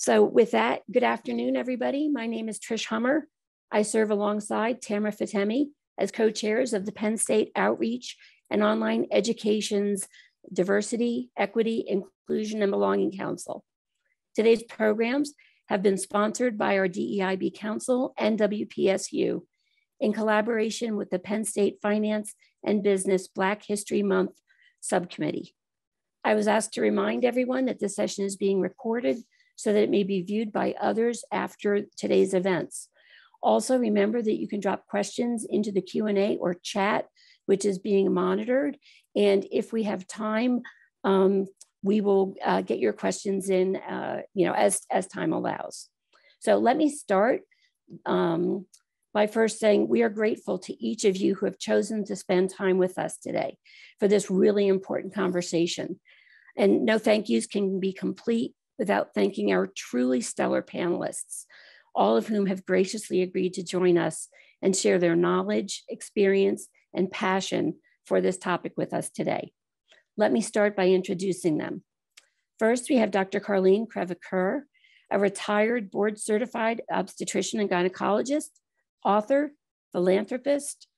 So with that, good afternoon, everybody. My name is Trish Hummer. I serve alongside Tamara Fatemi as co-chairs of the Penn State Outreach and Online Education's Diversity, Equity, Inclusion, and Belonging Council. Today's programs have been sponsored by our DEIB Council and WPSU in collaboration with the Penn State Finance and Business Black History Month Subcommittee. I was asked to remind everyone that this session is being recorded so that it may be viewed by others after today's events. Also, remember that you can drop questions into the Q&A or chat, which is being monitored. And if we have time, we will get your questions in, as time allows. So let me start by first saying we are grateful to each of you who have chosen to spend time with us today for this really important conversation. And no thank yous can be complete without thanking our truly stellar panelists, all of whom have graciously agreed to join us and share their knowledge, experience, and passion for this topic with us today. Let me start by introducing them. First, we have Dr. Carlene Krevicker, a retired board-certified obstetrician and gynecologist, author, philanthropist,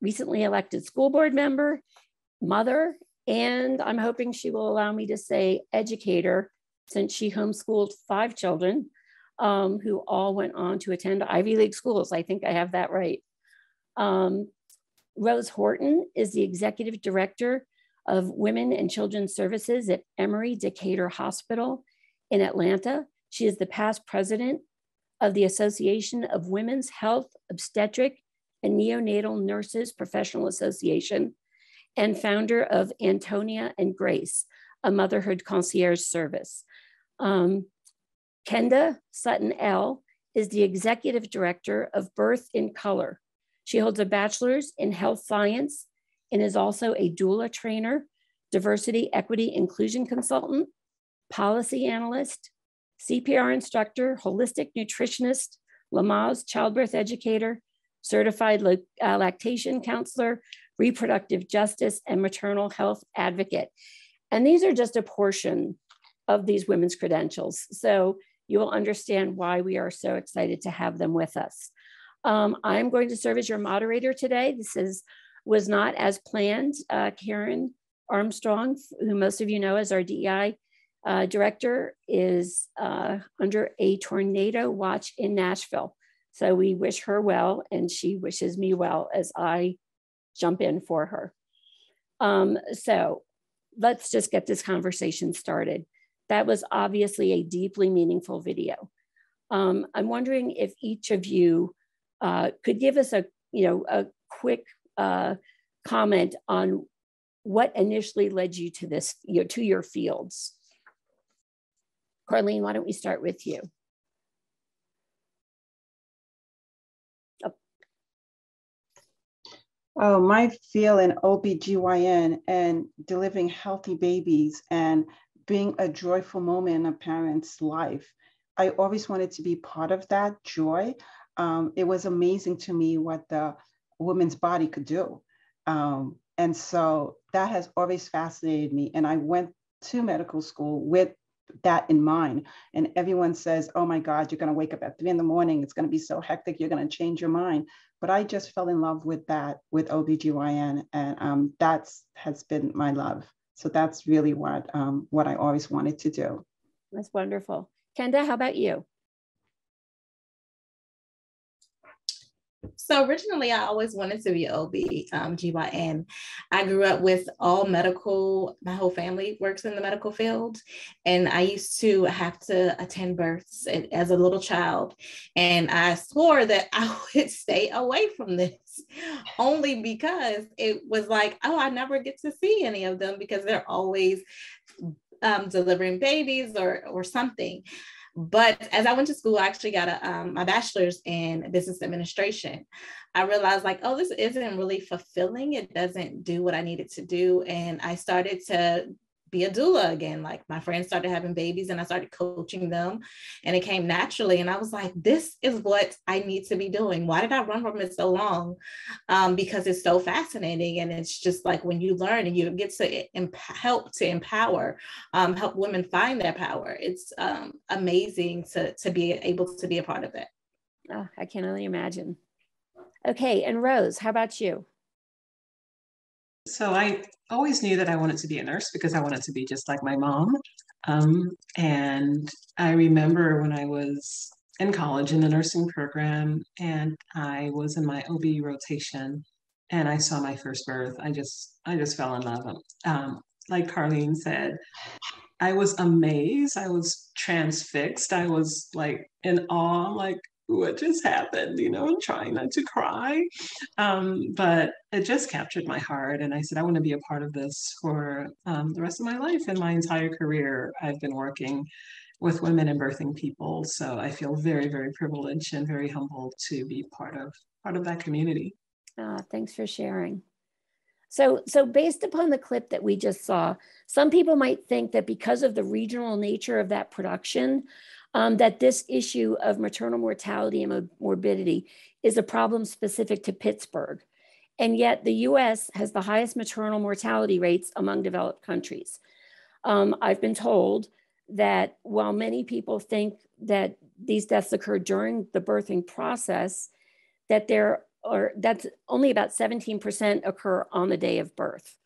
recently elected school board member, mother, and I'm hoping she will allow me to say educator, since she homeschooled 5 children who all went on to attend Ivy League schools. I think I have that right. Rose Horton is the executive director of Women and Children's Services at Emory Decatur Hospital in Atlanta. She is the past president of the Association of Women's Health, Obstetric, and Neonatal Nurses Professional Association, and founder of Antonia and Grace, a motherhood concierge service. Kenda Sutton-L is the executive director of Birth in Color. She holds a bachelor's in health science and is also a doula trainer, diversity, equity, inclusion consultant, policy analyst, CPR instructor, holistic nutritionist, Lamaze childbirth educator, certified lactation counselor, reproductive justice, and maternal health advocate. And these are just a portion of these women's credentials. So you will understand why we are so excited to have them with us. I'm going to serve as your moderator today. This was not as planned. Karen Armstrong, who most of you know as our DEI director, is under a tornado watch in Nashville. So we wish her well, and she wishes me well as I jump in for her. So let's just get this conversation started. That was obviously a deeply meaningful video. I'm wondering if each of you could give us a quick comment on what initially led you to this, to your fields. Carlene, why don't we start with you? Oh, my field in OBGYN and delivering healthy babies and being a joyful moment in a parent's life. I always wanted to be part of that joy. It was amazing to me what the woman's body could do. And so that has always fascinated me. And I went to medical school with that in mind. And everyone says, oh my God, you're going to wake up at 3 in the morning. It's going to be so hectic. You're going to change your mind. But I just fell in love with that, with OBGYN. And that has been my love. So that's really what I always wanted to do. That's wonderful. Kenda, how about you? So originally, I always wanted to be OB-GYN. I grew up with all medical. My whole family works in the medical field. And I used to have to attend births as a little child. And I swore that I would stay away from this only because it was like, oh, I never get to see any of them because they're always delivering babies or something. But as I went to school, I actually got my bachelor's in business administration. I realized like, oh, this isn't really fulfilling. It doesn't do what I needed to do. And I started to be a doula again. Like my friends started having babies and I started coaching them and it came naturally. And I was like, this is what I need to be doing. Why did I run from it so long? Because it's so fascinating. And it's just like when you learn and you get to help to empower, help women find their power. It's amazing to be able to be a part of it. Oh, I can only imagine. Okay, and Rose, how about you? So I always knew that I wanted to be a nurse because I wanted to be just like my mom. And I remember when I was in college in the nursing program and I was in my OB rotation and I saw my first birth. I just fell in love. Like Carlene said, I was amazed. I was transfixed. I was like in awe, like, what just happened, and trying not to cry. But it just captured my heart. And I said, I want to be a part of this for the rest of my life. And my entire career, I've been working with women and birthing people. So I feel very, very privileged and very humbled to be part of that community. Thanks for sharing. So based upon the clip that we just saw, some people might think that because of the regional nature of that production, that this issue of maternal mortality and morbidity is a problem specific to Pittsburgh. And yet the US has the highest maternal mortality rates among developed countries. I've been told that while many people think that these deaths occur during the birthing process, that that's only about 17% occur on the day of birth.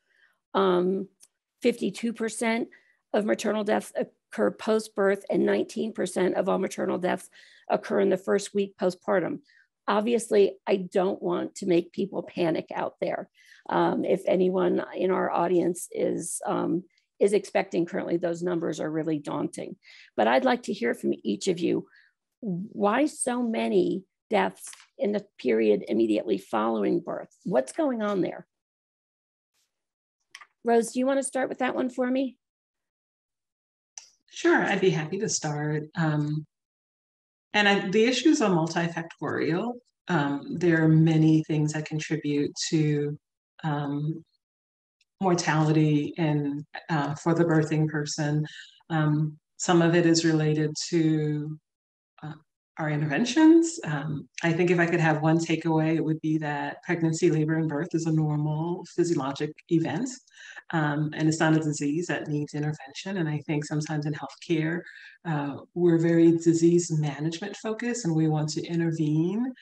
52% of maternal deaths occur post-birth and 19% of all maternal deaths occur in the first week postpartum. Obviously, I don't want to make people panic out there. If anyone in our audience is expecting currently, those numbers are really daunting. But I'd like to hear from each of you, why so many deaths in the period immediately following birth? What's going on there? Rose, do you want to start with that one for me? Sure, I'd be happy to start. The issues are multifactorial. There are many things that contribute to mortality and for the birthing person. Some of it is related to our interventions. I think if I could have one takeaway, it would be that pregnancy, labor, and birth is a normal physiologic event, and it's not a disease that needs intervention. And I think sometimes in healthcare, we're very disease management focused and we want to intervene.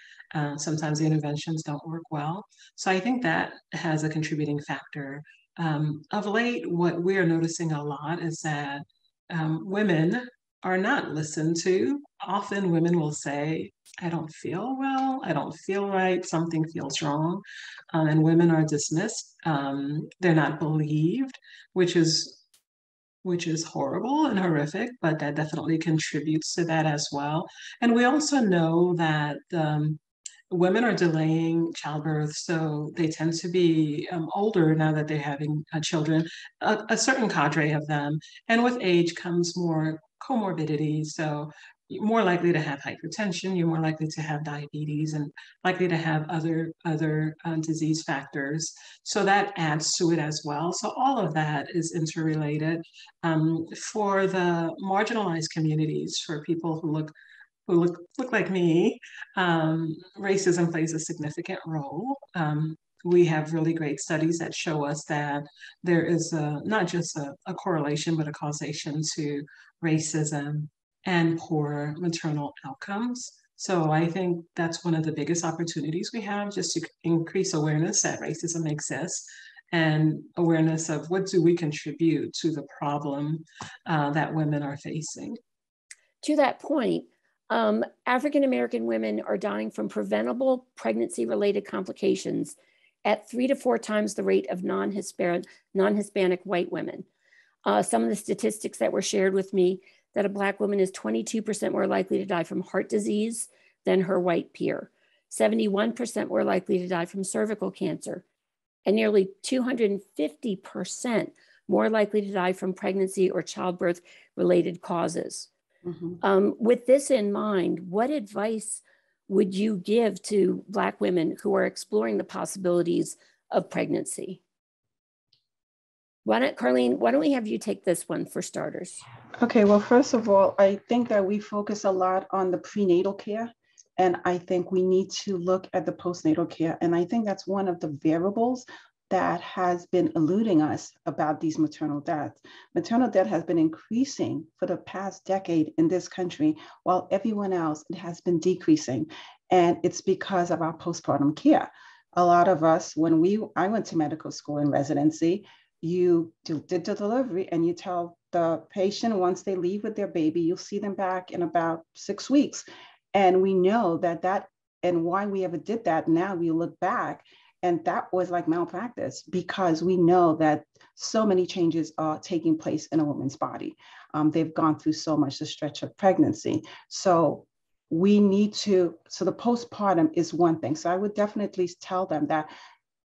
Sometimes the interventions don't work well. So I think that has a contributing factor. Of late, what we're noticing a lot is that women are not listened to. Often women will say, I don't feel well, I don't feel right, something feels wrong. And women are dismissed. They're not believed, which is horrible and horrific, but that definitely contributes to that as well. And we also know that women are delaying childbirth, so they tend to be older now that they're having children, a certain cadre of them. And with age comes more comorbidity, so you're more likely to have hypertension, you're more likely to have diabetes, and likely to have other disease factors. So that adds to it as well. So all of that is interrelated. For the marginalized communities, for people who look like me, racism plays a significant role. We have really great studies that show us that there is not just a correlation, but a causation to racism and poor maternal outcomes. So I think that's one of the biggest opportunities we have, just to increase awareness that racism exists and awareness of what do we contribute to the problem that women are facing. To that point, African-American women are dying from preventable pregnancy-related complications at 3 to 4 times the rate of non-Hispanic white women. Some of the statistics that were shared with me, that a Black woman is 22% more likely to die from heart disease than her white peer, 71% more likely to die from cervical cancer, and nearly 250% more likely to die from pregnancy or childbirth-related causes. Mm-hmm. With this in mind, what advice would you give to Black women who are exploring the possibilities of pregnancy? Carlene, why don't we have you take this one for starters? Okay, well, first of all, I think that we focus a lot on the prenatal care. And I think we need to look at the postnatal care. And I think that's one of the variables that has been eluding us about these maternal deaths. Maternal death has been increasing for the past decade in this country, while everyone else, it has been decreasing. And it's because of our postpartum care. A lot of us, I went to medical school and residency, you did the delivery and you tell the patient once they leave with their baby, you'll see them back in about 6 weeks. And we know that and why we ever did that, now we look back, and that was like malpractice, because we know that so many changes are taking place in a woman's body. They've gone through so much, the stretch of pregnancy. So we need to, so the postpartum is one thing. So I would definitely tell them that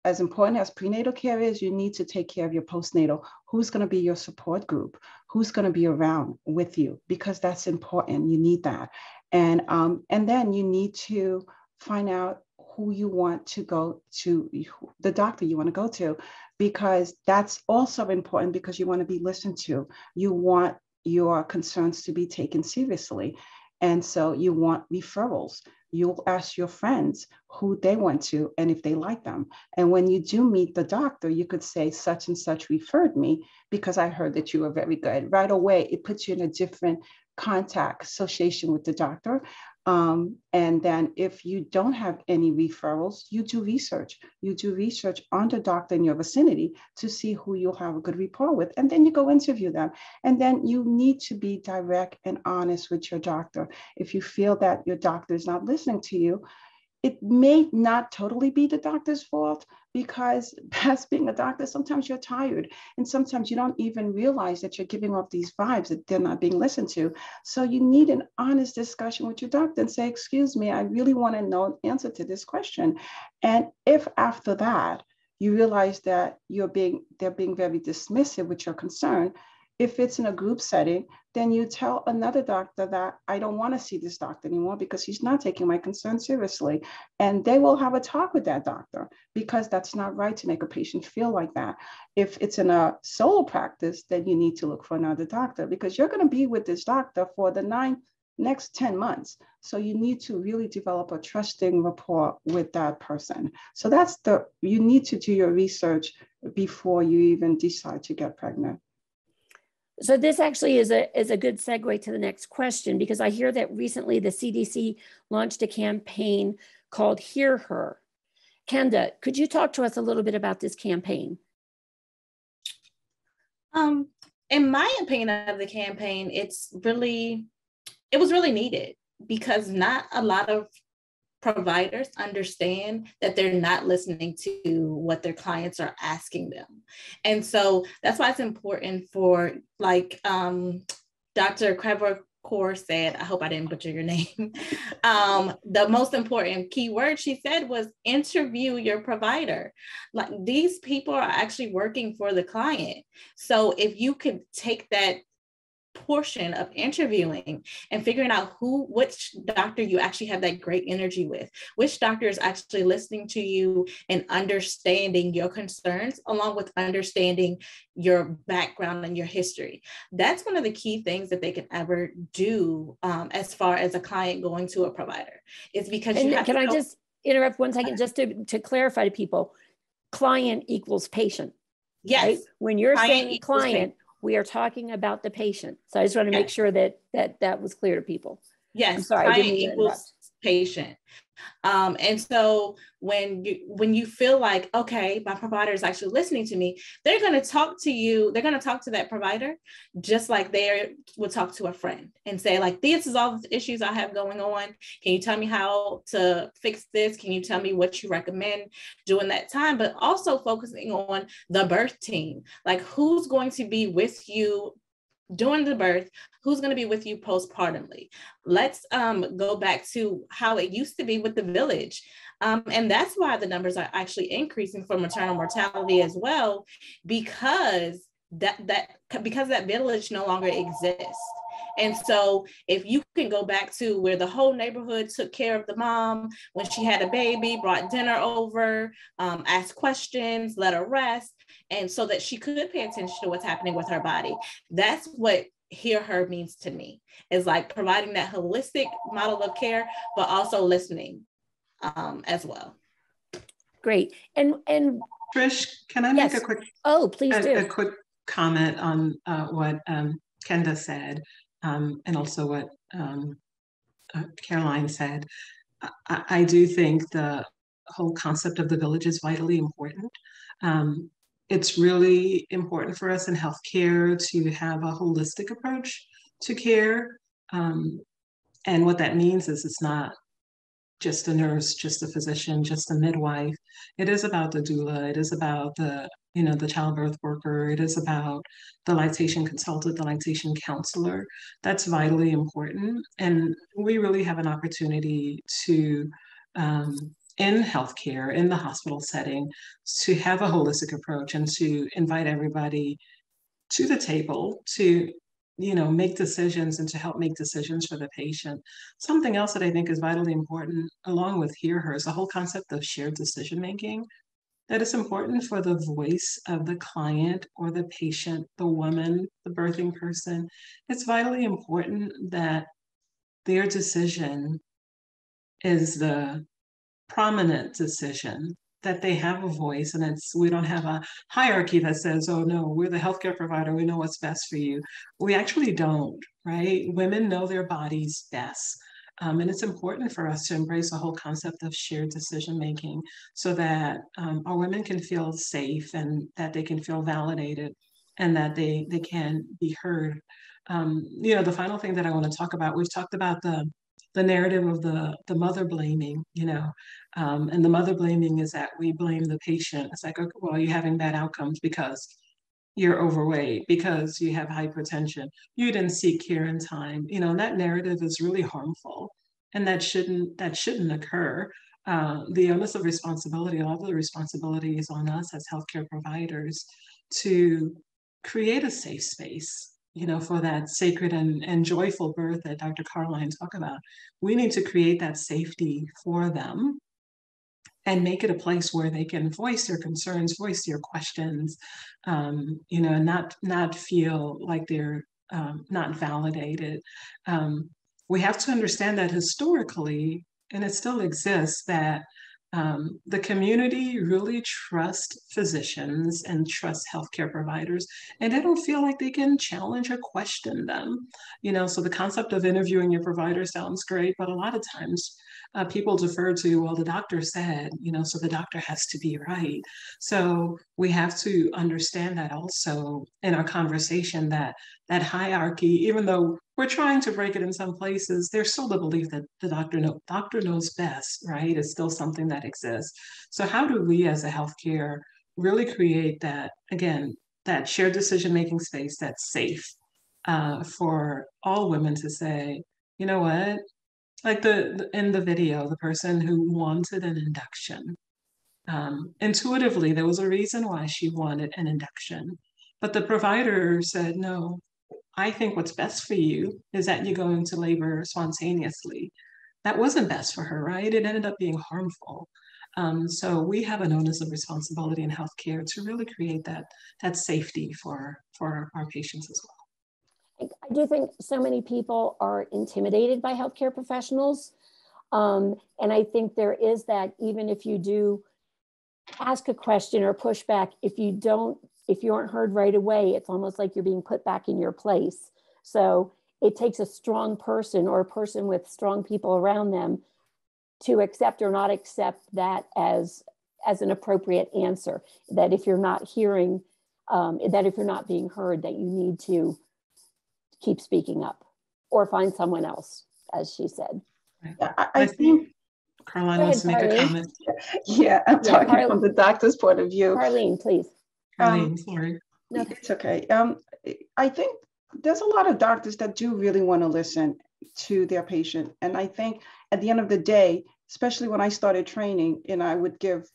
as important as prenatal care is, you need to take care of your postnatal. Who's going to be your support group? Who's going to be around with you? Because that's important. You need that. And then you need to find out who you want to go to, the doctor you want to go to, because that's also important, because you want to be listened to. You want your concerns to be taken seriously. And so you want referrals. You'll ask your friends who they went to and if they like them. And when you do meet the doctor, you could say such and such referred me because I heard that you were very good. Right away, it puts you in a different contact association with the doctor. And then if you don't have any referrals, you do research. You do research on the doctor in your vicinity to see who you'll have a good rapport with. And then you go interview them. And then you need to be direct and honest with your doctor. If you feel that your doctor is not listening to you, it may not totally be the doctor's fault, because as being a doctor, sometimes you're tired and sometimes you don't even realize that you're giving off these vibes that they're not being listened to. So you need an honest discussion with your doctor and say, excuse me, I really want to know an answer to this question. And if after that, you realize that they're being very dismissive with your concern, if it's in a group setting, then you tell another doctor that I don't want to see this doctor anymore because he's not taking my concern seriously. And they will have a talk with that doctor, because that's not right to make a patient feel like that. If it's in a solo practice, then you need to look for another doctor, because you're going to be with this doctor for the next 10 months. So you need to really develop a trusting rapport with that person. So you need to do your research before you even decide to get pregnant. So this actually is a good segue to the next question, because I hear that recently the CDC launched a campaign called Hear Her. Kenda, could you talk to us a little bit about this campaign? In my opinion of the campaign, it was really needed, because not a lot of providers understand that they're not listening to what their clients are asking them. And so that's why it's important for, like Dr. Krevicker said, I hope I didn't butcher your name. The most important key word she said was interview your provider. Like, these people are actually working for the client. So if you could take that portion of interviewing and figuring out which doctor you actually have that great energy with, which doctor is actually listening to you and understanding your concerns, along with understanding your background and your history. That's one of the key things that they can ever do as far as a client going to a provider. It's because you have to I just interrupt 1 second, just to clarify to people, client equals patient. Yes. Right? When you're saying client, we are talking about the patient. So I just want to make sure that was clear to people. Yes, I'm sorry, I didn't mean to interrupt. Patient. And so when you feel like, okay, my provider is actually listening to me, they're going to talk to you. They're going to talk to that provider just like they would talk to a friend and say, like, this is all the issues I have going on. Can you tell me how to fix this? Can you tell me what you recommend during that time? But also focusing on the birth team, like who's going to be with you during the birth, who's going to be with you postpartumly. Let's go back to how it used to be with the village. And that's why the numbers are actually increasing for maternal mortality as well, because that village no longer exists. And so if you can go back to where the whole neighborhood took care of the mom when she had a baby, brought dinner over, asked questions, let her rest, and so that she could pay attention to what's happening with her body. That's what hear her means to me, is like providing that holistic model of care, but also listening as well. Great. And Trish, can I make a quick please do. A quick comment on what Kenda said, and also what Caroline said. I do think the whole concept of the village is vitally important. It's really important for us in healthcare to have a holistic approach to care. And what that means is it's not just a nurse, just a physician, just a midwife. It is about the doula. It is about the childbirth worker. It is about the lactation consultant, the lactation counselor. That's vitally important. And we really have an opportunity to, in healthcare, in the hospital setting, to have a holistic approach and to invite everybody to the table to make decisions and to help make decisions for the patient. Something else that I think is vitally important, along with hear her, is the whole concept of shared decision making. That is important for the voice of the client or the patient, the woman, the birthing person. It's vitally important that their decision is the prominent decision, that they have a voice, and we don't have a hierarchy that says, oh no, we're the healthcare provider, we know what's best for you. We actually don't, right? Women know their bodies best. And it's important for us to embrace the whole concept of shared decision-making so that our women can feel safe and that they can feel validated and that they can be heard. The final thing that I want to talk about, we've talked about the narrative of the mother blaming, and the mother blaming is that we blame the patient. It's like, okay, well, you're having bad outcomes because you're overweight, because you have hypertension, you didn't seek care in time. That narrative is really harmful, and that shouldn't occur. The onus of responsibility, a lot of the responsibility is on us as healthcare providers to create a safe space, for that sacred and joyful birth that Dr. Carlene talked about. We need to create that safety for them and make it a place where they can voice their concerns, voice their questions, and not feel like they're not validated. We have to understand that historically, and it still exists, that the community really trusts physicians and trusts healthcare providers, and they don't feel like they can challenge or question them. So the concept of interviewing your provider sounds great, but a lot of times people defer to, well, the doctor said, so the doctor has to be right. So we have to understand that also in our conversation, that hierarchy, even though we're trying to break it in some places, there's still the belief that the doctor knows best, right? It's still something that exists. So how do we as a healthcare really create that, again, that shared decision-making space that's safe for all women to say, you know what, like in the video, the person who wanted an induction, intuitively, there was a reason why she wanted an induction, but the provider said, no, I think what's best for you is that you go into labor spontaneously. That wasn't best for her, right? It ended up being harmful. So we have an onus of responsibility in healthcare to really create that safety for our patients as well. I do think so many people are intimidated by healthcare professionals. And I think there is that, even if you do ask a question or push back, if you aren't heard right away, it's almost like you're being put back in your place. So it takes a strong person or a person with strong people around them to accept or not accept that as an appropriate answer. That if you're not hearing, that if you're not being heard, that you need to keep speaking up or find someone else, as she said. I think Carlene wants to make a comment. Yeah, I'm talking from the doctor's point of view. Carlene, please. Carlene, sorry. No, it's okay. I think there's a lot of doctors that do really want to listen to their patient. And I think at the end of the day, especially when I started training, and I would give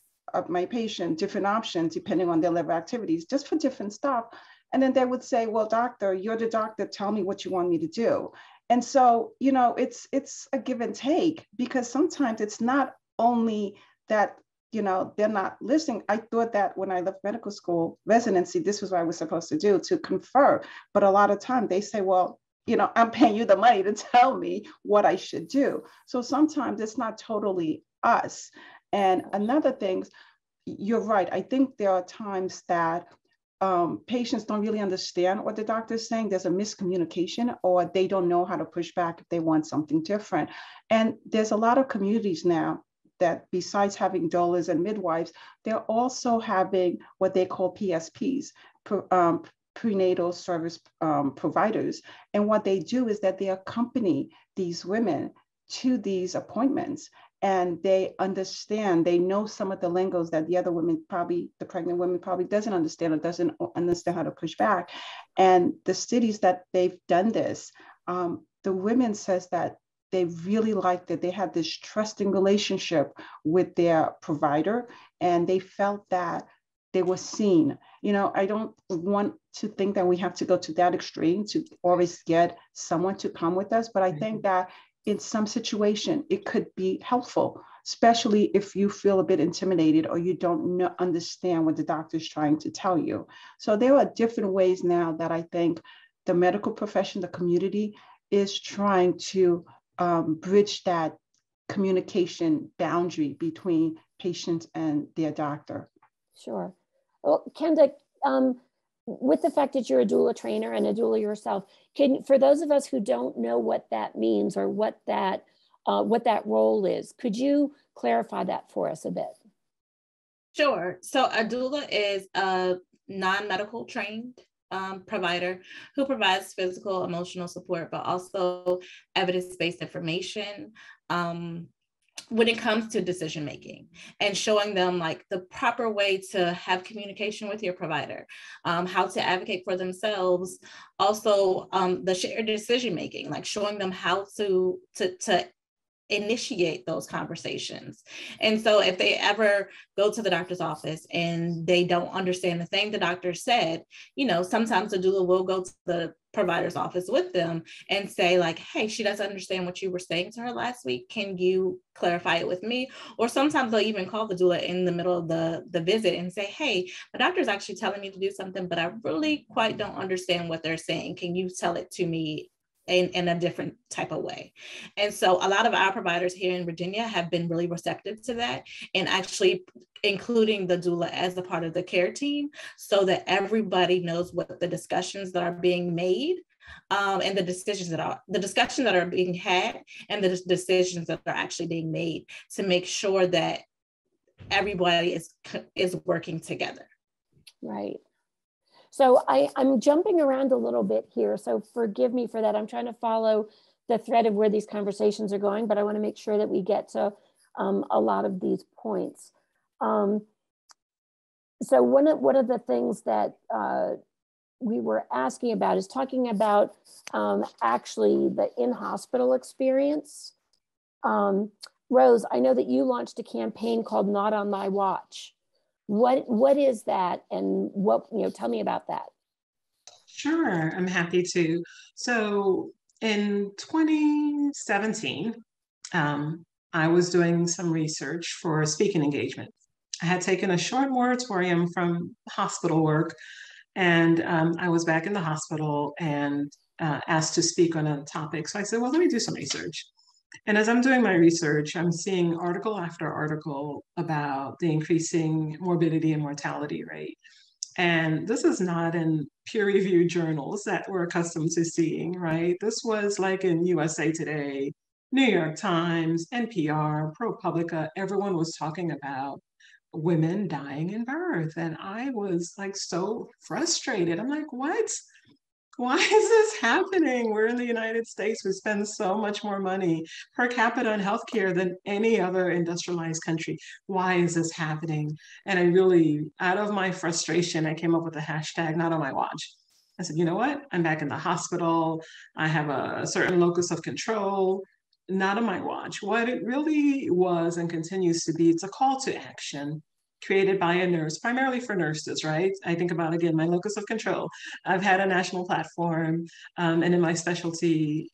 my patient different options depending on their level of activities, just for different stuff. And then they would say, well, doctor, you're the doctor, tell me what you want me to do. And so, you know, it's a give and take, because sometimes it's not only that, you know, they're not listening. I thought that when I left medical school residency, this was what I was supposed to do, to confer. But a lot of time they say, well, you know, I'm paying you the money to tell me what I should do. So sometimes it's not totally us. And another thing, you're right. I think there are times that patients don't really understand what the doctor is saying. There's a miscommunication, or they don't know how to push back if they want something different. And there's a lot of communities now that, besides having doulas and midwives, they're also having what they call PSPs, prenatal service providers. And what they do is that they accompany these women to these appointments, and they understand, they know some of the lingos that the other women probably, the pregnant women probably doesn't understand, or doesn't understand how to push back. And the cities that they've done this, the women says that they really liked it. They had this trusting relationship with their provider, and they felt that they were seen. You know, I don't want to think that we have to go to that extreme to always get someone to come with us, but I think that in some situation, it could be helpful, especially if you feel a bit intimidated or you don't understand what the doctor is trying to tell you. So there are different ways now that I think the medical profession, the community, is trying to bridge that communication boundary between patients and their doctor. Sure. Well, Kenda, with the fact that you're a doula trainer and a doula yourself, for those of us who don't know what that means or what that role is, could you clarify that for us a bit? Sure. So a doula is a non-medical trained provider who provides physical, emotional support, but also evidence-based information when it comes to decision making, and showing them like the proper way to have communication with your provider, how to advocate for themselves, also the shared decision making, like showing them how to initiate those conversations. And so if they ever go to the doctor's office and they don't understand the thing the doctor said, you know, sometimes the doula will go to the provider's office with them and say like, hey, she doesn't understand what you were saying to her last week. Can you clarify it with me? Or sometimes they'll even call the doula in the middle of the visit and say, hey, the doctor's actually telling me to do something, but I really quite don't understand what they're saying. Can you tell it to me in a different type of way? And so a lot of our providers here in Virginia have been really receptive to that, and actually including the doula as a part of the care team, so that everybody knows what the discussions that are being made, and the discussions that are being had, and the decisions that are actually being made, to make sure that everybody is working together. Right. So I'm jumping around a little bit here, so forgive me for that. I'm trying to follow the thread of where these conversations are going, but I want to make sure that we get to a lot of these points. So one of the things that we were asking about is talking about actually the in-hospital experience. Rose, I know that you launched a campaign called Not on My Watch. What is that, and tell me about that. Sure, I'm happy to. So in 2017, I was doing some research for a speaking engagement. I had taken a short moratorium from hospital work, and I was back in the hospital and asked to speak on a topic. So I said, well, let me do some research. And as I'm doing my research, I'm seeing article after article about the increasing morbidity and mortality rate. And this is not in peer-reviewed journals that we're accustomed to seeing, right? This was like in USA Today, New York Times, NPR, ProPublica. Everyone was talking about women dying in birth. And I was like so frustrated. I'm like, what? Why is this happening? We're in the United States. We spend so much more money per capita on healthcare than any other industrialized country. Why is this happening? And I really, out of my frustration, I came up with the hashtag Not on My Watch. I said, you know what? I'm back in the hospital. I have a certain locus of control. Not on my watch. What it really was and continues to be, it's a call to action created by a nurse, primarily for nurses, right? I think about, again, my locus of control. I've had a national platform, and in my specialty,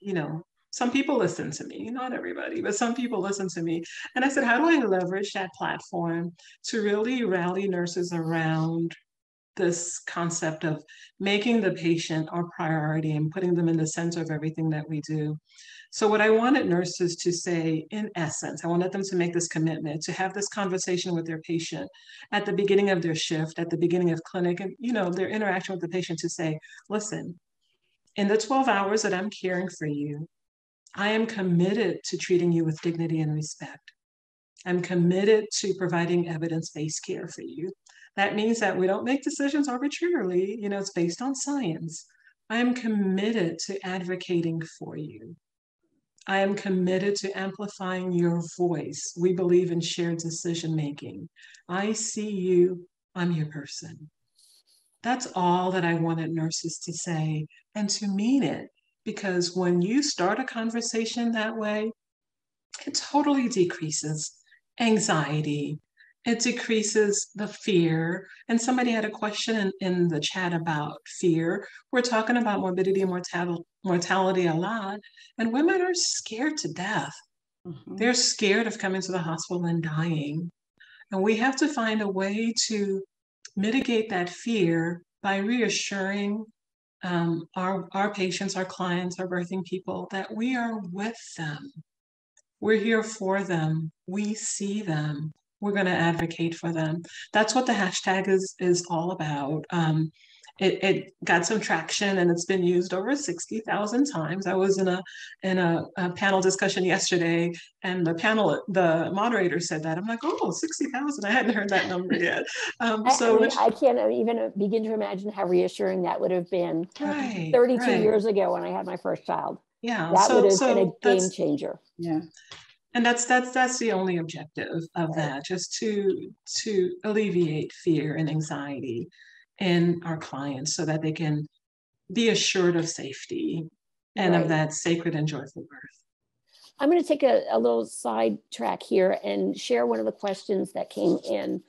some people listen to me, not everybody, but some people listen to me. And I said, how do I leverage that platform to really rally nurses around this concept of making the patient our priority and putting them in the center of everything that we do? So what I wanted nurses to say, in essence, I wanted them to make this commitment, to have this conversation with their patient at the beginning of their shift, at the beginning of clinic, and their interaction with the patient, to say, listen, in the 12 hours that I'm caring for you, I am committed to treating you with dignity and respect. I'm committed to providing evidence-based care for you. That means that we don't make decisions arbitrarily, it's based on science. I am committed to advocating for you. I am committed to amplifying your voice. We believe in shared decision-making. I see you, I'm your person. That's all that I wanted nurses to say, and to mean it. Because when you start a conversation that way, it totally decreases anxiety. It decreases the fear. And somebody had a question in the chat about fear. We're talking about morbidity and mortality a lot, and women are scared to death. Mm-hmm. They're scared of coming to the hospital and dying. And we have to find a way to mitigate that fear by reassuring our patients, our clients, our birthing people, that we are with them. We're here for them. We see them. We're going to advocate for them. That's what the hashtag is all about. It got some traction, and it's been used over 60,000 times. I was in a panel discussion yesterday, and the moderator said that. I'm like, oh, 60,000. I hadn't heard that number yet. I can't even begin to imagine how reassuring that would have been 32 years ago when I had my first child. Yeah, that would have been a game changer. Yeah. And that's the only objective of that, just to alleviate fear and anxiety in our clients so that they can be assured of safety and of that sacred and joyful birth. I'm going to take a little side track here and share one of the questions that came in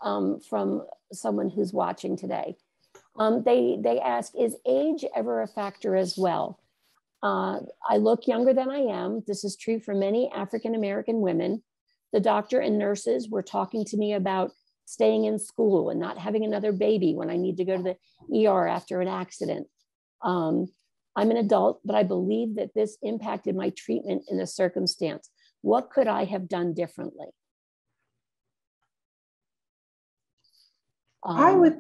from someone who's watching today. They ask, is age ever a factor as well? I look younger than I am. This is true for many African-American women. The doctor and nurses were talking to me about staying in school and not having another baby when I need to go to the ER after an accident. I'm an adult, but I believe that this impacted my treatment in this circumstance. What could I have done differently? I would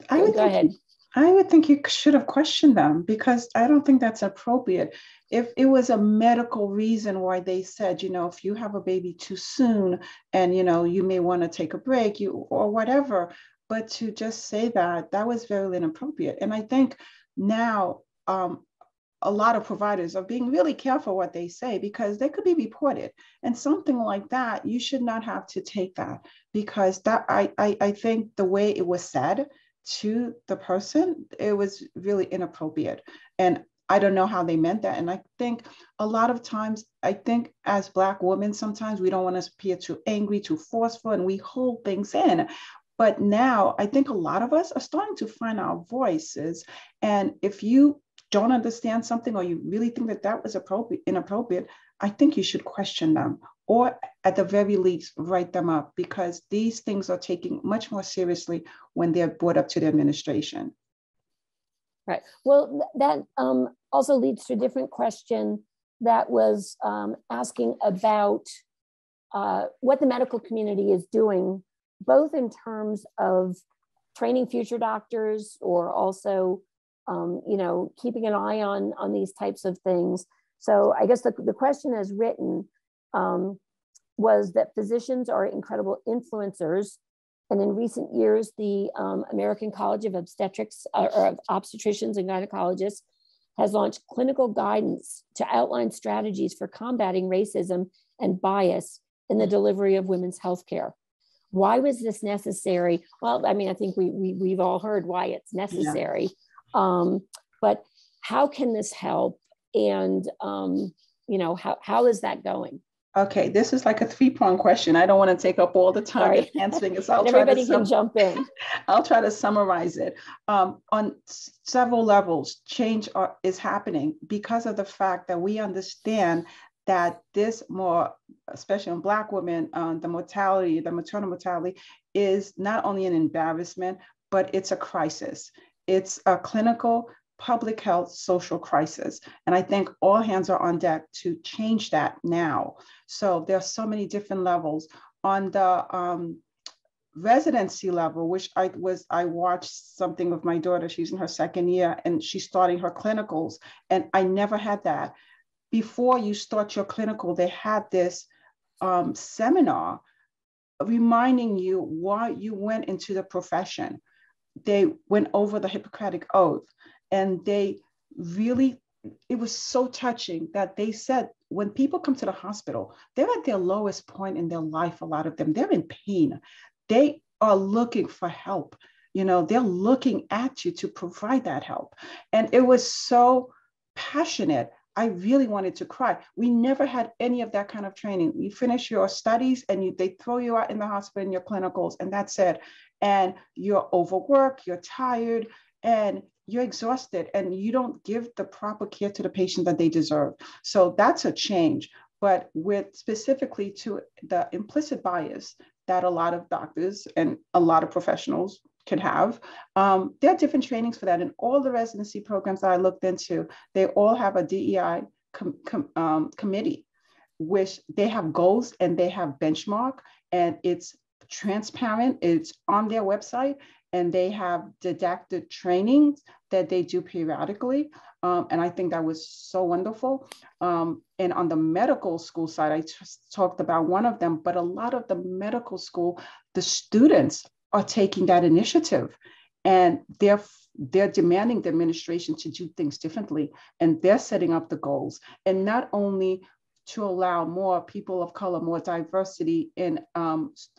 go ahead. I would think you should have questioned them, because I don't think that's appropriate. If it was a medical reason why they said, if you have a baby too soon and, you may want to take a break, or whatever, but to just say that was very inappropriate. And I think now a lot of providers are being really careful what they say, because they could be reported. And something like that, you should not have to take that, because that I think the way it was said to the person, it was really inappropriate. And I don't know how they meant that. And I think a lot of times, as Black women, sometimes we don't want to appear too angry, too forceful, and we hold things in. But now I think a lot of us are starting to find our voices. And if you don't understand something, or you really think that was inappropriate, I think you should question them, or at the very least, write them up, because these things are taken much more seriously when they're brought up to the administration. Right. Well, that also leads to a different question that was asking about what the medical community is doing, both in terms of training future doctors, or also, keeping an eye on these types of things. So I guess the question as written was that physicians are incredible influencers. And in recent years, the American College of Obstetrics, or of Obstetricians and Gynecologists, has launched clinical guidance to outline strategies for combating racism and bias in the delivery of women's healthcare. Why was this necessary? Well, I mean, I think we've all heard why it's necessary. Yeah. But how can this help? And, how is that going? Okay, this is like a three-pronged question. I don't want to take up all the time answering it, so everybody can jump in. I'll try to summarize it. On several levels, change is happening because of the fact that we understand that this more, especially in Black women, the mortality, the maternal mortality is not only an embarrassment, but it's a crisis. It's a clinical, public health, social crisis. And I think all hands are on deck to change that now. So there are so many different levels. On the residency level, which I watched something with my daughter, she's in her second year and she's starting her clinicals. And I never had that. Before you start your clinical, they had this seminar reminding you why you went into the profession. They went over the Hippocratic Oath. And they really, it was so touching that they said, when people come to the hospital, they're at their lowest point in their life. A lot of them, they're in pain. They are looking for help. You know, they're looking at you to provide that help. And it was so passionate. I really wanted to cry. We never had any of that kind of training. You finish your studies and they throw you out in the hospital in your clinicals, and that's it. And you're overworked, you're tired, and you're exhausted, and you don't give the proper care to the patient that they deserve. So that's a change. But with specifically to the implicit bias that a lot of doctors and a lot of professionals can have, there are different trainings for that. And all the residency programs that I looked into, they all have a DEI committee, which they have goals and they have benchmark, and it's transparent, it's on their website, and they have didactic trainings that they do periodically. And I think that was so wonderful. And on the medical school side, I just talked about one of them, but a lot of the medical school, the students are taking that initiative, and they're demanding the administration to do things differently, and they're setting up the goals. And not only to allow more people of color, more diversity in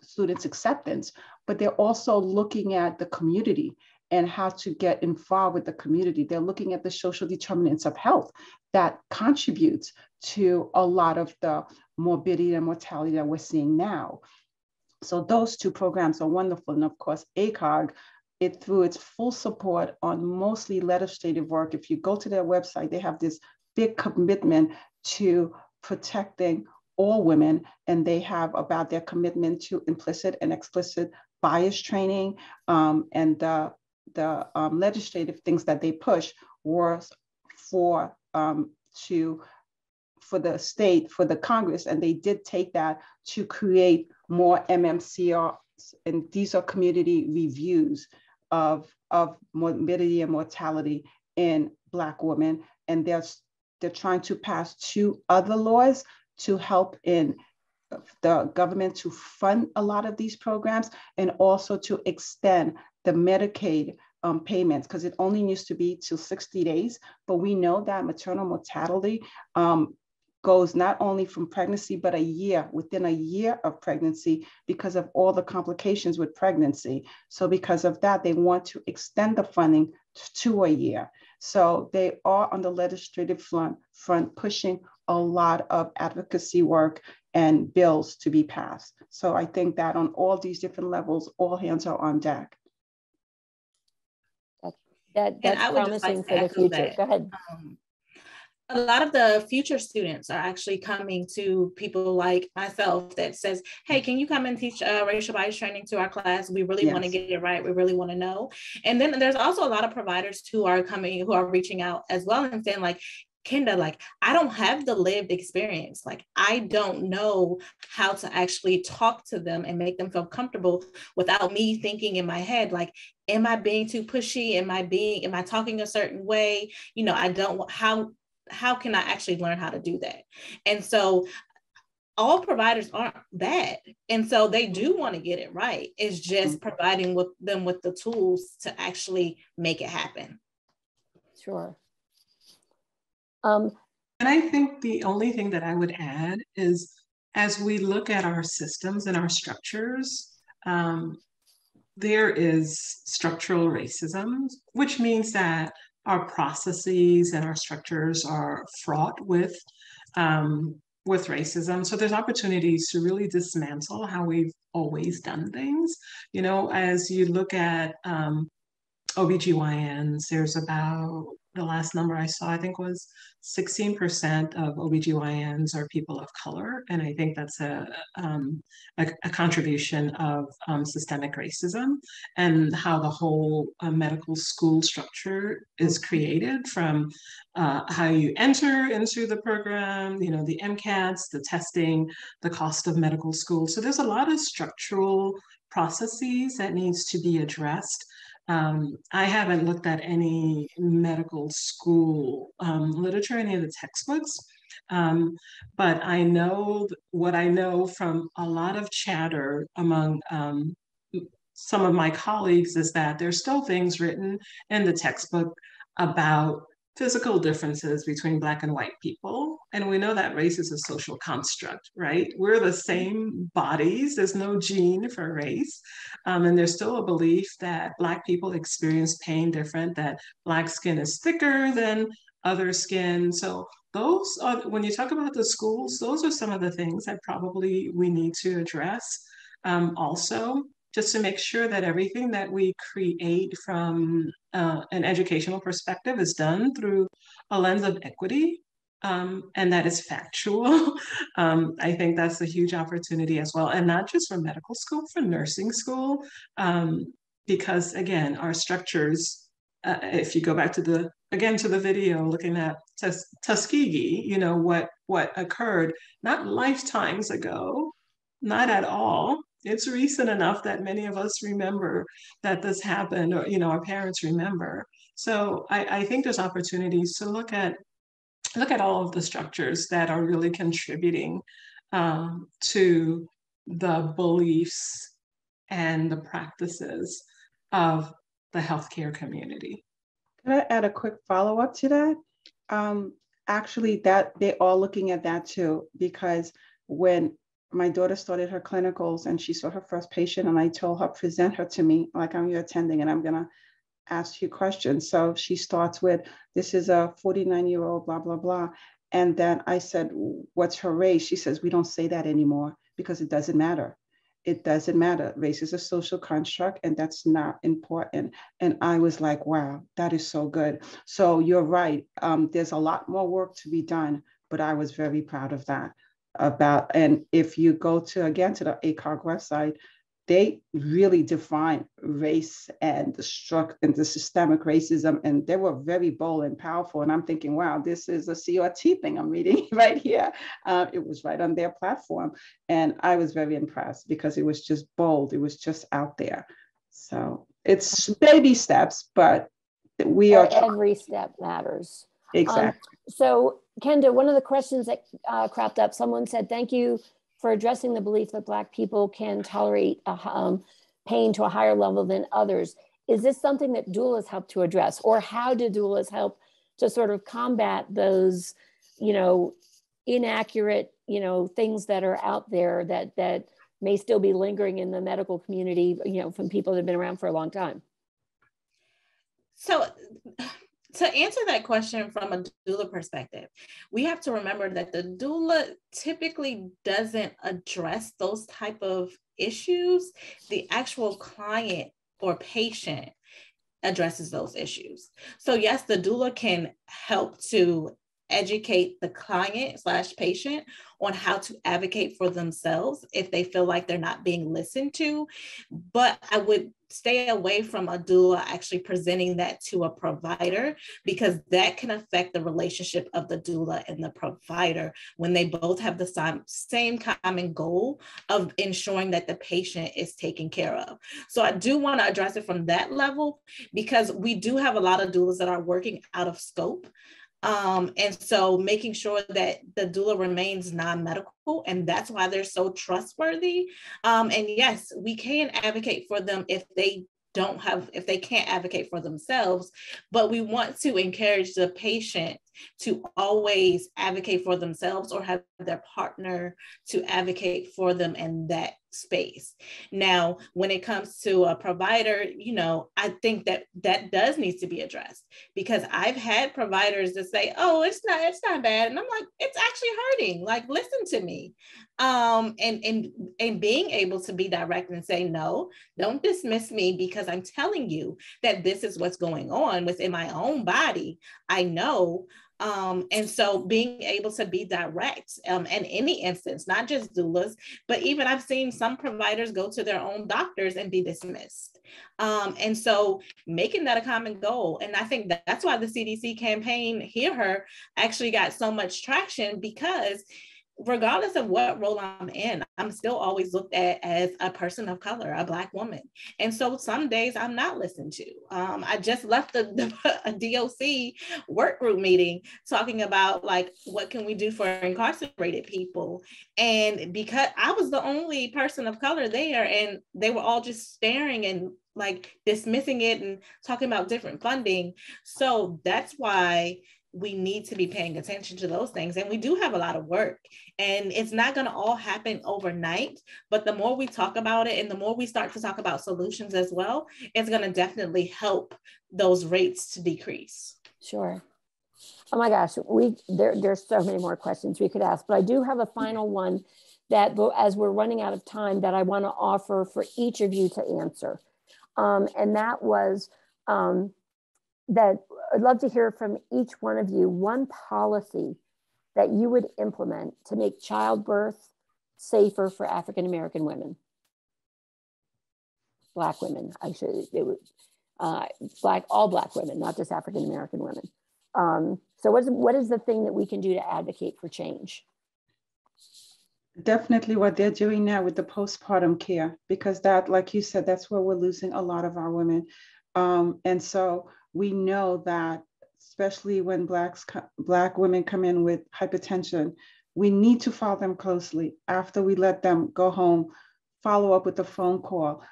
students' acceptance, but they're also looking at the community and how to get involved with the community. They're looking at the social determinants of health that contributes to a lot of the morbidity and mortality that we're seeing now. So those two programs are wonderful. And of course, ACOG, through its full support on mostly legislative work, if you go to their website, they have this big commitment to protecting all women, and they have about their commitment to implicit and explicit bias training, and the legislative things that they push was for the state, for the Congress, and they did take that to create more MMCRs, and these are community reviews of morbidity and mortality in Black women, and they're trying to pass 2 other laws to help in the government to fund a lot of these programs, and also to extend the Medicaid payments, because it only used to be till 60 days. But we know that maternal mortality goes not only from pregnancy, but within a year of pregnancy, because of all the complications with pregnancy. So because of that, they want to extend the funding to a year. So they are on the legislative front pushing a lot of advocacy work and bills to be passed. So I think that on all these different levels, all hands are on deck. That's promising for the future. Go ahead. A lot of the future students are actually coming to people like myself that says, hey, can you come and teach racial bias training to our class? We really want to get it right. We really want to know. And then there's also a lot of providers who are reaching out as well and saying like, Kenda, like, I don't have the lived experience. Like, I don't know how to actually talk to them and make them feel comfortable without me thinking in my head, like, am I being too pushy? Am I talking a certain way? You know, how can I actually learn how to do that? And so all providers aren't bad. And so they do want to get it right. It's just providing them with the tools to actually make it happen. Sure. And I think the only thing that I would add is, as we look at our systems and our structures, there is structural racism, which means that our processes and our structures are fraught with with racism. So there's opportunities to really dismantle how we've always done things. You know, as you look at OBGYNs, there's about, the last number I saw, I think was 16% of OBGYNs are people of color. And I think that's a contribution of systemic racism and how the whole medical school structure is created, from how you enter into the program, you know, the MCATs, the testing, the cost of medical school. So there's a lot of structural processes that needs to be addressed. I haven't looked at any medical school literature, any of the textbooks, but I know what I know from a lot of chatter among some of my colleagues is that there's still things written in the textbook about physical differences between Black and white people. And we know that race is a social construct, right? We're the same bodies. There's no gene for race. And there's still a belief that Black people experience pain different, that Black skin is thicker than other skin. So those are, when you talk about the schools, those are some of the things that probably we need to address. Also, just to make sure that everything that we create from an educational perspective is done through a lens of equity, and that is factual. I think that's a huge opportunity as well. And not just for medical school, for nursing school, because again, our structures, if you go back to the video, looking at Tuskegee, you know, what occurred, not lifetimes ago, not at all. It's recent enough that many of us remember that this happened, or, you know, our parents remember. So I think there's opportunities to look at all of the structures that are really contributing to the beliefs and the practices of the healthcare community. Can I add a quick follow-up to that? Actually, that they're all looking at that too, because when my daughter started her clinicals and she saw her first patient, and I told her, present her to me like I'm your attending and I'm gonna ask you questions. So she starts with, this is a 49-year-old, blah, blah, blah. And then I said, what's her race? She says, we don't say that anymore because it doesn't matter. It doesn't matter. Race is a social construct and that's not important. And I was like, wow, that is so good. So you're right. There's a lot more work to be done, but I was very proud of that. And if you go to the ACARG website, they really define race and the systemic racism, and they were very bold and powerful. And I'm thinking, wow, this is a CRT thing I'm reading right here. It was right on their platform. And I was very impressed because it was just bold. It was just out there. So it's baby steps, but we are. Every step matters. Exactly. So Kenda, one of the questions that cropped up, someone said, thank you for addressing the belief that Black people can tolerate pain to a higher level than others. Is this something that doulas help to address, or how do doulas help to sort of combat those, you know, inaccurate, you know, things that are out there that may still be lingering in the medical community, you know, from people that have been around for a long time? So to answer that question from a doula perspective, we have to remember that the doula typically doesn't address those type of issues. The actual client or patient addresses those issues. So yes, the doula can help to educate the client / patient on how to advocate for themselves if they feel like they're not being listened to. But I would stay away from a doula actually presenting that to a provider, because that can affect the relationship of the doula and the provider when they both have the same common goal of ensuring that the patient is taken care of. So I do want to address it from that level, because we do have a lot of doulas that are working out of scope. And so making sure that the doula remains non-medical, and that's why they're so trustworthy. And yes, we can advocate for them if they can't advocate for themselves, but we want to encourage the patient to always advocate for themselves or have their partner to advocate for them in that space. Now, when it comes to a provider, you know, I think that does need to be addressed, because I've had providers that say, oh, it's not bad. And I'm like, it's actually hurting. Like, listen to me. And being able to be direct and say, no, don't dismiss me because I'm telling you that this is what's going on within my own body. I know. And so being able to be direct in any instance, not just doulas, but even I've seen some providers go to their own doctors and be dismissed. And so making that a common goal. And I think that's why the CDC campaign, Hear Her, actually got so much traction, because regardless of what role I'm in, I'm still always looked at as a person of color, a Black woman. And so some days I'm not listened to. I just left a DOC work group meeting talking about, like, what can we do for incarcerated people? And because I was the only person of color there, and they were all just staring and like dismissing it and talking about different funding. So that's why we need to be paying attention to those things. And we do have a lot of work, and it's not going to all happen overnight, but the more we talk about it and the more we start to talk about solutions as well, it's going to definitely help those rates to decrease. Sure. Oh my gosh, there's so many more questions we could ask, but I do have a final one that, as we're running out of time, that I want to offer for each of you to answer. And that was that I'd love to hear from each one of you one policy that you would implement to make childbirth safer for African-American women. Black women, actually, all Black women, not just African-American women. So what is the thing that we can do to advocate for change? Definitely what they're doing now with the postpartum care, because that, like you said, that's where we're losing a lot of our women. And so we know that, especially when Black women come in with hypertension, we need to follow them closely. After we let them go home, follow up with a phone call,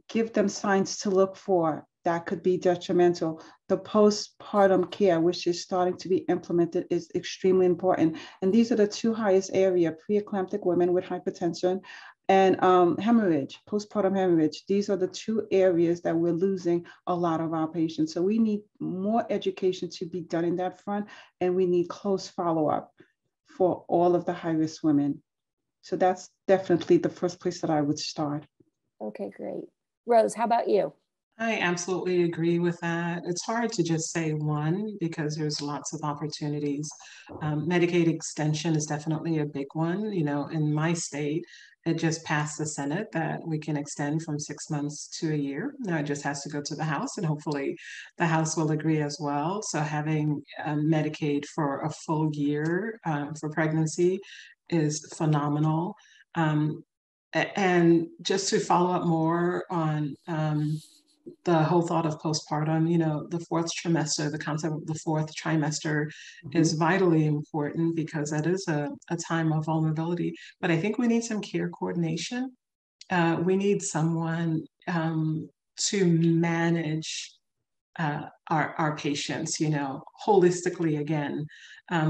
give them signs to look for that could be detrimental. The postpartum care, which is starting to be implemented, is extremely important. And these are the two highest areas: preeclamptic women with hypertension and hemorrhage, postpartum hemorrhage. These are the two areas that we're losing a lot of our patients. So we need more education to be done in that front, and we need close follow-up for all of the high-risk women. So that's definitely the first place that I would start. Okay, great. Rose, how about you? I absolutely agree with that. It's hard to just say one because there's lots of opportunities. Medicaid extension is definitely a big one. You know, in my state, it just passed the Senate that we can extend from 6 months to a year. Now it just has to go to the House, and hopefully the House will agree as well. So having Medicaid for a full year for pregnancy is phenomenal. And just to follow up more on the whole thought of postpartum, you know, the fourth trimester, the concept of the fourth trimester is vitally important, because that is a time of vulnerability. But I think we need some care coordination. We need someone to manage our patients, you know, holistically again,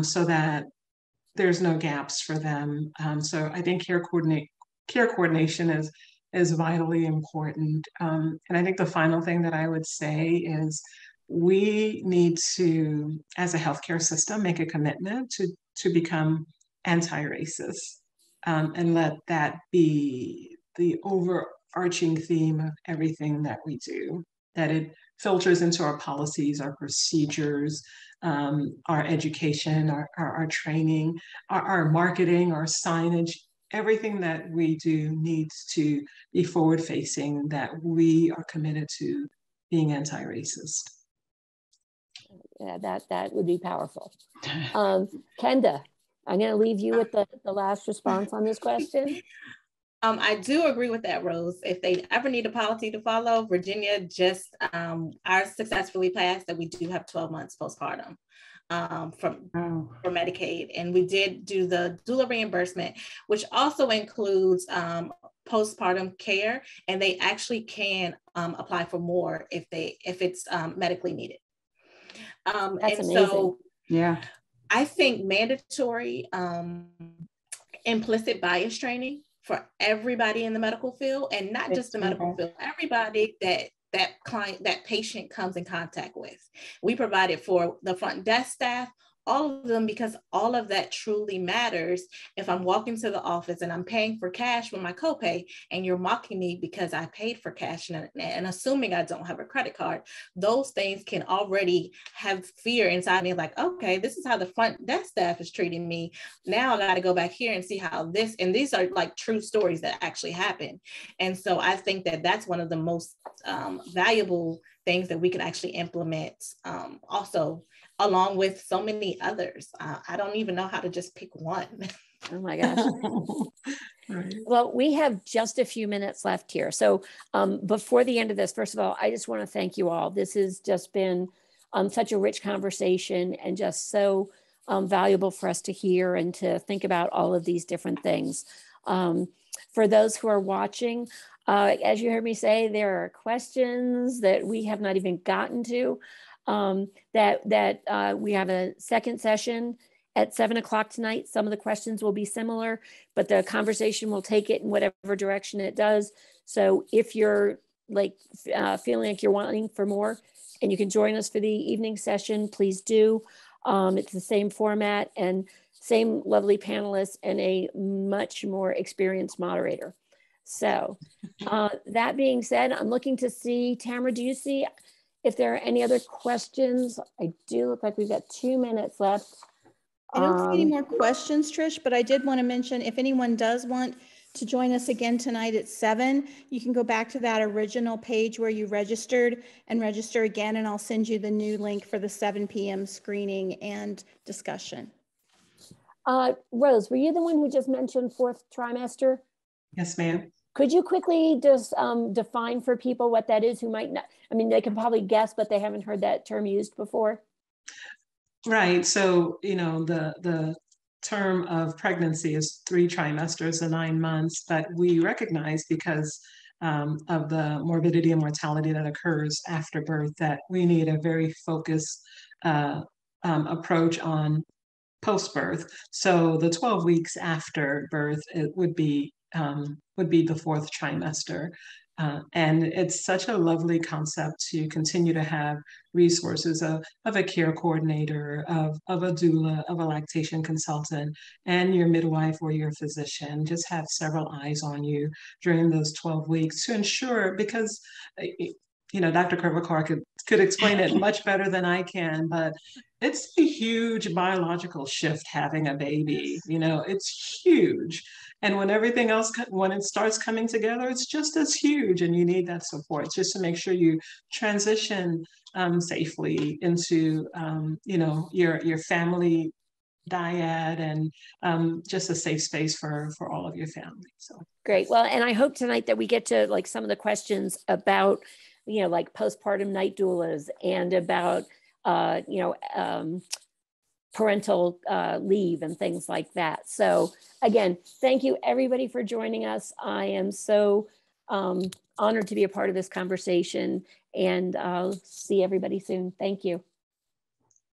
so that there's no gaps for them. So I think care coordination is vitally important. And I think the final thing that I would say is we need to, as a healthcare system, make a commitment to become anti-racist, and let that be the overarching theme of everything that we do, that it filters into our policies, our procedures, our education, our training, our marketing, our signage. Everything that we do needs to be forward-facing, that we are committed to being anti-racist. Yeah, that would be powerful. Kenda, I'm going to leave you with the last response on this question. I do agree with that, Rose. If they ever need a policy to follow, Virginia just ours successfully passed that we do have 12 months postpartum for Medicaid. And we did do the doula reimbursement, which also includes postpartum care, and they actually can apply for more if it's medically needed. That's and amazing. So yeah. I think mandatory implicit bias training for everybody in the medical field, and not just the medical field, everybody that patient comes in contact with. We provide it for the front desk staff, all of them, because all of that truly matters. If I'm walking to the office and I'm paying for cash with my copay, and you're mocking me because I paid for cash and assuming I don't have a credit card, those things can already have fear inside me, like, okay, this is how the front desk staff is treating me. Now I got to go back here and see how this, and these are like true stories that actually happen. And so I think that that's one of the most valuable things that we can actually implement, also, along with so many others. I don't even know how to just pick one. Oh my gosh. Right. Well, we have just a few minutes left here. So before the end of this, first of all, I just want to thank you all. This has just been such a rich conversation, and just so valuable for us to hear and to think about all of these different things. For those who are watching, as you heard me say, there are questions that we have not even gotten to. We have a second session at 7 o'clock tonight. Some of the questions will be similar, but the conversation will take it in whatever direction it does. So if you're like feeling like you're wanting for more, and you can join us for the evening session, please do. It's the same format and same lovely panelists and a much more experienced moderator. So that being said, I'm looking to see, Tamara, do you see if there are any other questions? I do look like we've got 2 minutes left. I don't see any more questions, Trish, but I did want to mention, if anyone does want to join us again tonight at 7, you can go back to that original page where you registered and register again, and I'll send you the new link for the 7 p.m. screening and discussion. Rose, were you the one who just mentioned 4th trimester? Yes, ma'am. Could you quickly just define for people what that is who might not, I mean, they can probably guess, but they haven't heard that term used before? Right. So, you know, the term of pregnancy is 3 trimesters and 9 months, but we recognize, because of the morbidity and mortality that occurs after birth, that we need a very focused approach on post-birth. So the 12 weeks after birth, it would be the 4th trimester. And it's such a lovely concept to continue to have resources of a care coordinator, of a doula, of a lactation consultant, and your midwife or your physician. Just have several eyes on you during those 12 weeks to ensure, because you know, Dr. Krevicker could explain it much better than I can, but it's a huge biological shift having a baby. You know, it's huge. And when everything else, when it starts coming together, it's just as huge, and you need that support just to make sure you transition safely into, you know, your family dyad, and just a safe space for all of your family. So great. Well, and I hope tonight that we get to like some of the questions about, you know, like postpartum night doulas, and about, you know, parental leave and things like that. So again, thank you everybody for joining us. I am so honored to be a part of this conversation, and I'll see everybody soon. Thank you.